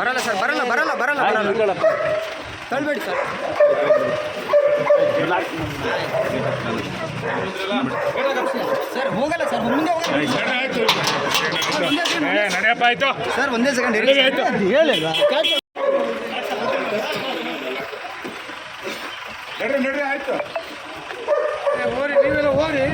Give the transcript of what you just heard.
ಬರಲ್ಲ ಸರ್, ಬರಲ್ಲ ಬರಲ್ಲ ಬರಲ್ಲ ಬರಲ್ಲ, ತಳ್ಬೇಡಿ ಸರ್. ಸರ್ ಹೋಗಲ್ಲ ಸರ್, ಮುಂದೆ ನಡೆಯಪ್ಪ ಆಯ್ತು ಸರ್, ಒಂದೇ ಸೆಕೆಂಡ್ ಹೇಳಿಲ್ಲ. ನಡ್ರಿ ಆಯ್ತು. ಹೋರಿ ನೀವೆಲ್ಲ ಹೋರಿ.